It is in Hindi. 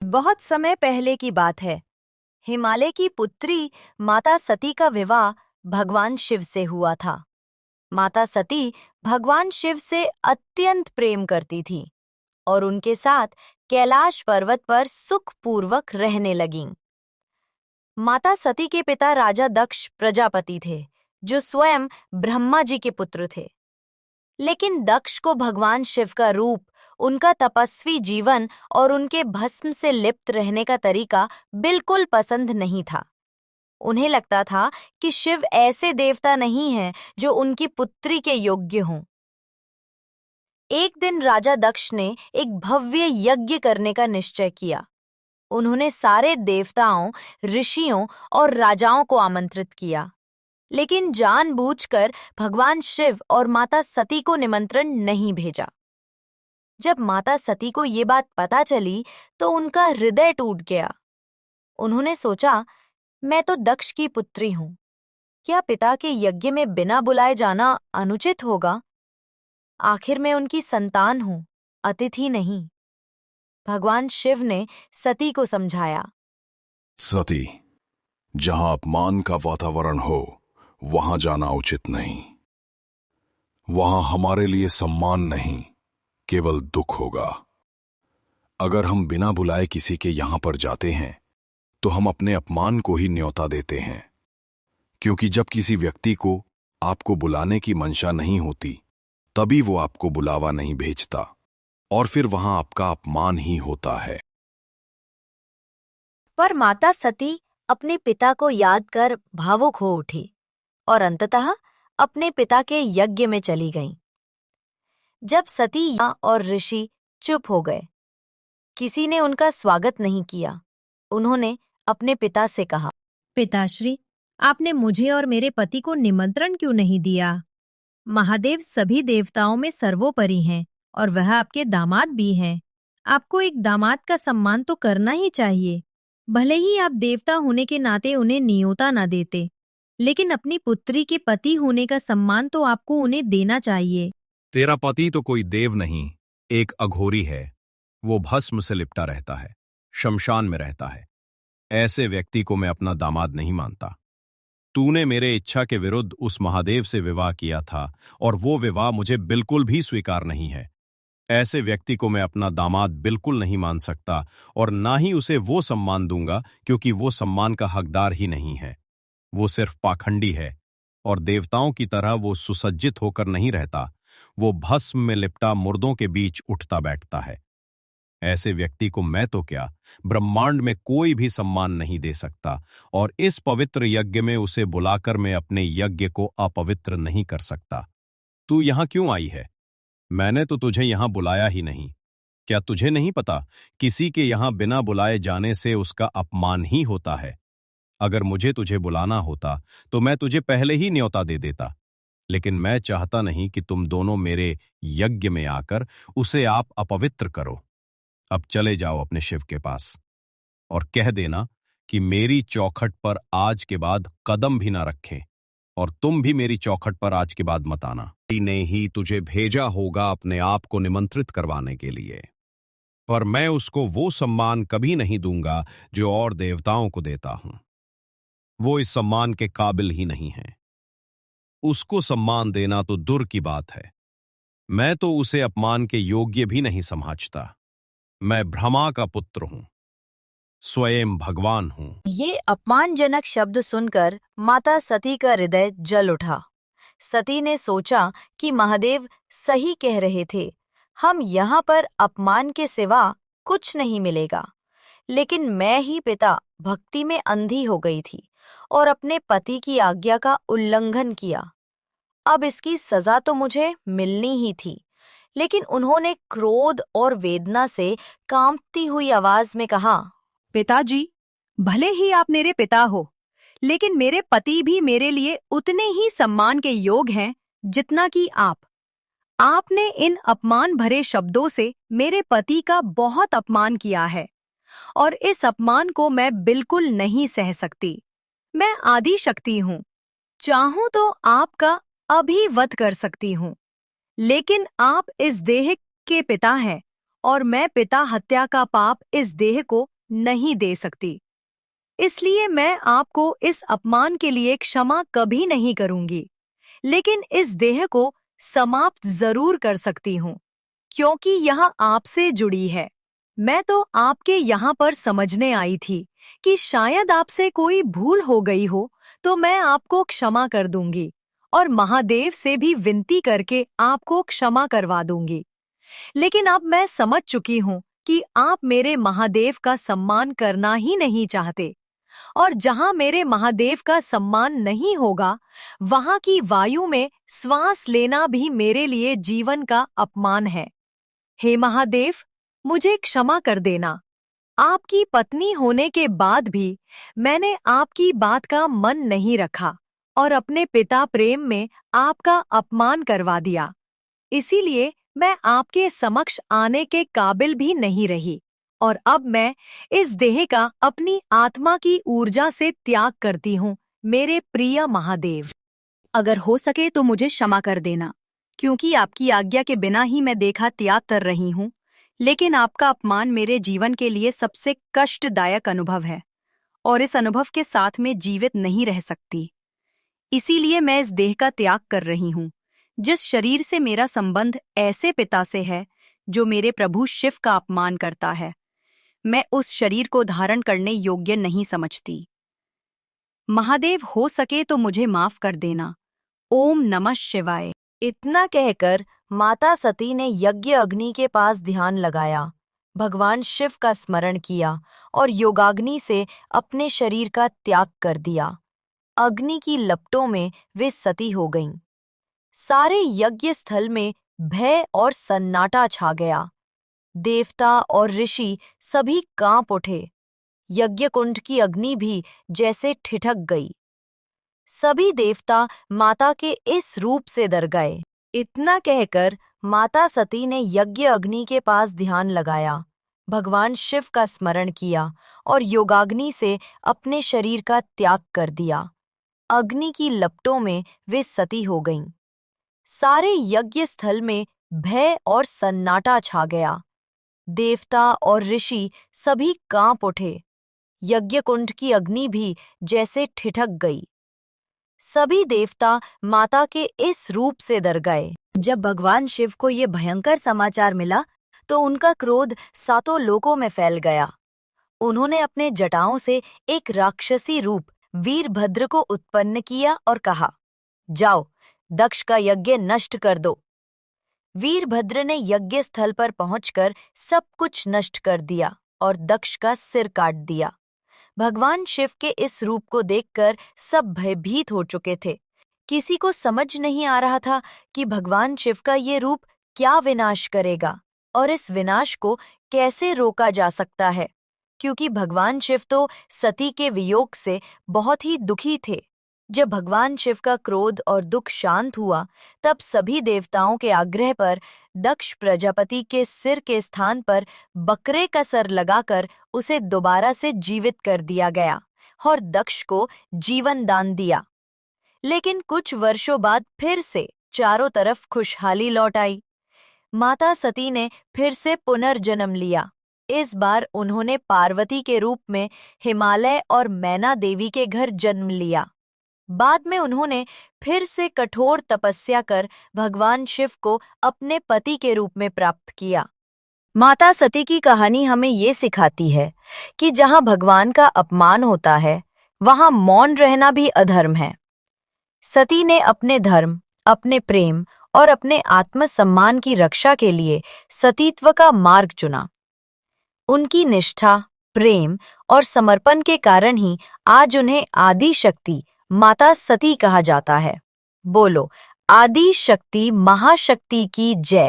बहुत समय पहले की बात है। हिमालय की पुत्री माता सती का विवाह भगवान शिव से हुआ था। माता सती भगवान शिव से अत्यंत प्रेम करती थी और उनके साथ कैलाश पर्वत पर सुखपूर्वक रहने लगीं। माता सती के पिता राजा दक्ष प्रजापति थे, जो स्वयं ब्रह्मा जी के पुत्र थे। लेकिन दक्ष को भगवान शिव का रूप, उनका तपस्वी जीवन और उनके भस्म से लिप्त रहने का तरीका बिल्कुल पसंद नहीं था। उन्हें लगता था कि शिव ऐसे देवता नहीं हैं जो उनकी पुत्री के योग्य हों। एक दिन राजा दक्ष ने एक भव्य यज्ञ करने का निश्चय किया। उन्होंने सारे देवताओं, ऋषियों और राजाओं को आमंत्रित किया, लेकिन जानबूझकर भगवान शिव और माता सती को निमंत्रण नहीं भेजा। जब माता सती को ये बात पता चली तो उनका हृदय टूट गया। उन्होंने सोचा, मैं तो दक्ष की पुत्री हूं, क्या पिता के यज्ञ में बिना बुलाए जाना अनुचित होगा? आखिर मैं उनकी संतान हूं, अतिथि नहीं। भगवान शिव ने सती को समझाया, सती, जहां अपमान का वातावरण हो वहां जाना उचित नहीं। वहां हमारे लिए सम्मान नहीं, केवल दुख होगा। अगर हम बिना बुलाए किसी के यहां पर जाते हैं तो हम अपने अपमान को ही न्योता देते हैं, क्योंकि जब किसी व्यक्ति को आपको बुलाने की मंशा नहीं होती तभी वो आपको बुलावा नहीं भेजता और फिर वहां आपका अपमान ही होता है। पर माता सती अपने पिता को याद कर भावुक हो उठी और अपने पिता के यज्ञ में चली गईं। जब सती और ऋषि चुप हो गए, किसी ने उनका स्वागत नहीं किया, उन्होंने अपने पिता से कहा, पिताश्री, आपने मुझे और मेरे पति को निमंत्रण क्यों नहीं दिया? महादेव सभी देवताओं में सर्वोपरि हैं और वह आपके दामाद भी हैं। आपको एक दामाद का सम्मान तो करना ही चाहिए। भले ही आप देवता होने के नाते उन्हें न्योता न देते, लेकिन अपनी पुत्री के पति होने का सम्मान तो आपको उन्हें देना चाहिए। तेरा पति तो कोई देव नहीं, एक अघोरी है। वो भस्म से लिपटा रहता है, शमशान में रहता है। ऐसे व्यक्ति को मैं अपना दामाद नहीं मानता। तूने मेरे इच्छा के विरुद्ध उस महादेव से विवाह किया था और वो विवाह मुझे बिल्कुल भी स्वीकार नहीं है। ऐसे व्यक्ति को मैं अपना दामाद बिल्कुल नहीं मान सकता और ना ही उसे वो सम्मान दूंगा, क्योंकि वो सम्मान का हकदार ही नहीं है। वो सिर्फ पाखंडी है और देवताओं की तरह वो सुसज्जित होकर नहीं रहता। वो भस्म में लिपटा मुर्दों के बीच उठता बैठता है। ऐसे व्यक्ति को मैं तो क्या, ब्रह्मांड में कोई भी सम्मान नहीं दे सकता और इस पवित्र यज्ञ में उसे बुलाकर मैं अपने यज्ञ को अपवित्र नहीं कर सकता। तू यहां क्यों आई है? मैंने तो तुझे यहां बुलाया ही नहीं। क्या तुझे नहीं पता, किसी के यहां बिना बुलाए जाने से उसका अपमान ही होता है। अगर मुझे तुझे बुलाना होता तो मैं तुझे पहले ही न्योता दे देता, लेकिन मैं चाहता नहीं कि तुम दोनों मेरे यज्ञ में आकर उसे आप अपवित्र करो। अब चले जाओ अपने शिव के पास और कह देना कि मेरी चौखट पर आज के बाद कदम भी ना रखें और तुम भी मेरी चौखट पर आज के बाद मत आना। ने ही तुझे भेजा होगा अपने आप को निमंत्रित करवाने के लिए, पर मैं उसको वो सम्मान कभी नहीं दूंगा जो और देवताओं को देता हूं। वो इस सम्मान के काबिल ही नहीं है। उसको सम्मान देना तो दूर की बात है। मैं तो उसे अपमान के योग्य भी नहीं समझता। मैं ब्रह्मा का पुत्र हूं, स्वयं भगवान हूं। ये अपमानजनक शब्द सुनकर माता सती का हृदय जल उठा। सती ने सोचा कि महादेव सही कह रहे थे, हम यहाँ पर अपमान के सिवा कुछ नहीं मिलेगा। लेकिन मैं ही पिता भक्ति में अंधी हो गई थी और अपने पति की आज्ञा का उल्लंघन किया। अब इसकी सजा तो मुझे मिलनी ही थी। लेकिन उन्होंने क्रोध और वेदना से कांपती हुई आवाज में कहा, पिताजी, भले ही आप मेरे पिता हो, लेकिन मेरे पति भी मेरे लिए उतने ही सम्मान के योग हैं जितना कि आप। आपने इन अपमान भरे शब्दों से मेरे पति का बहुत अपमान किया है और इस अपमान को मैं बिल्कुल नहीं सह सकती। मैं आदि शक्ति हूँ, चाहूं तो आपका अभी वध कर सकती हूँ, लेकिन आप इस देह के पिता हैं और मैं पिता हत्या का पाप इस देह को नहीं दे सकती। इसलिए मैं आपको इस अपमान के लिए क्षमा कभी नहीं करूंगी, लेकिन इस देह को समाप्त जरूर कर सकती हूँ, क्योंकि यह आपसे जुड़ी है। मैं तो आपके यहाँ पर समझने आई थी कि शायद आपसे कोई भूल हो गई हो, तो मैं आपको क्षमा कर दूंगी और महादेव से भी विनती करके आपको क्षमा करवा दूंगी। लेकिन अब मैं समझ चुकी हूँ कि आप मेरे महादेव का सम्मान करना ही नहीं चाहते, और जहां मेरे महादेव का सम्मान नहीं होगा, वहां की वायु में श्वास लेना भी मेरे लिए जीवन का अपमान है। हे महादेव, मुझे क्षमा कर देना। आपकी पत्नी होने के बाद भी मैंने आपकी बात का मन नहीं रखा और अपने पिता प्रेम में आपका अपमान करवा दिया। इसीलिए मैं आपके समक्ष आने के काबिल भी नहीं रही, और अब मैं इस देह का अपनी आत्मा की ऊर्जा से त्याग करती हूँ। मेरे प्रिय महादेव, अगर हो सके तो मुझे क्षमा कर देना, क्योंकि आपकी आज्ञा के बिना ही मैं देखा त्याग कर रही हूँ। लेकिन आपका अपमान मेरे जीवन के लिए सबसे कष्टदायक अनुभव है, और इस अनुभव के साथ में जीवित नहीं रह सकती। इसीलिए मैं इस देह का त्याग कर रही हूँ, जिस शरीर से मेरा संबंध ऐसे पिता से है जो मेरे प्रभु शिव का अपमान करता है। मैं उस शरीर को धारण करने योग्य नहीं समझती। महादेव, हो सके तो मुझे माफ कर देना। ओम नमः शिवाय। इतना कहकर माता सती ने यज्ञ अग्नि के पास ध्यान लगाया, भगवान शिव का स्मरण किया और योगाग्नि से अपने शरीर का त्याग कर दिया। अग्नि की लपटों में वे सती हो गईं। सारे यज्ञ स्थल में भय और सन्नाटा छा गया। देवता और ऋषि सभी कांप उठे। यज्ञकुंड की अग्नि भी जैसे ठिठक गई। सभी देवता माता के इस रूप से डर गए। इतना कहकर माता सती ने यज्ञ अग्नि के पास ध्यान लगाया, भगवान शिव का स्मरण किया और योगाग्नि से अपने शरीर का त्याग कर दिया। अग्नि की लपटों में वे सती हो गईं। सारे यज्ञ स्थल में भय और सन्नाटा छा गया। देवता और ऋषि सभी कांप उठे। यज्ञकुंड की अग्नि भी जैसे ठिठक गई। सभी देवता माता के इस रूप से डर गए। जब भगवान शिव को ये भयंकर समाचार मिला तो उनका क्रोध सातों लोकों में फैल गया। उन्होंने अपने जटाओं से एक राक्षसी रूप वीरभद्र को उत्पन्न किया और कहा, जाओ, दक्ष का यज्ञ नष्ट कर दो। वीरभद्र ने यज्ञ स्थल पर पहुंचकर सब कुछ नष्ट कर दिया और दक्ष का सिर काट दिया। भगवान शिव के इस रूप को देखकर सब भयभीत हो चुके थे। किसी को समझ नहीं आ रहा था कि भगवान शिव का ये रूप क्या विनाश करेगा और इस विनाश को कैसे रोका जा सकता है, क्योंकि भगवान शिव तो सती के वियोग से बहुत ही दुखी थे। जब भगवान शिव का क्रोध और दुख शांत हुआ, तब सभी देवताओं के आग्रह पर दक्ष प्रजापति के सिर के स्थान पर बकरे का सर लगाकर उसे दोबारा से जीवित कर दिया गया और दक्ष को जीवन दान दिया। लेकिन कुछ वर्षों बाद फिर से चारों तरफ खुशहाली लौट आई। माता सती ने फिर से पुनर्जन्म लिया। इस बार उन्होंने पार्वती के रूप में हिमालय और मैना देवी के घर जन्म लिया। बाद में उन्होंने फिर से कठोर तपस्या कर भगवान शिव को अपने पति के रूप में प्राप्त किया। माता सती की कहानी हमें ये सिखाती है कि जहाँ भगवान का अपमान होता है, वहाँ मौन रहना भी अधर्म है। सती ने अपने धर्म, अपने प्रेम और अपने आत्मसम्मान की रक्षा के लिए सतीत्व का मार्ग चुना। उनकी निष्ठा, प्रेम और समर्पण के कारण ही आज उन्हें आदि शक्ति माता सती कहा जाता है। बोलो, आदि शक्ति महाशक्ति की जय।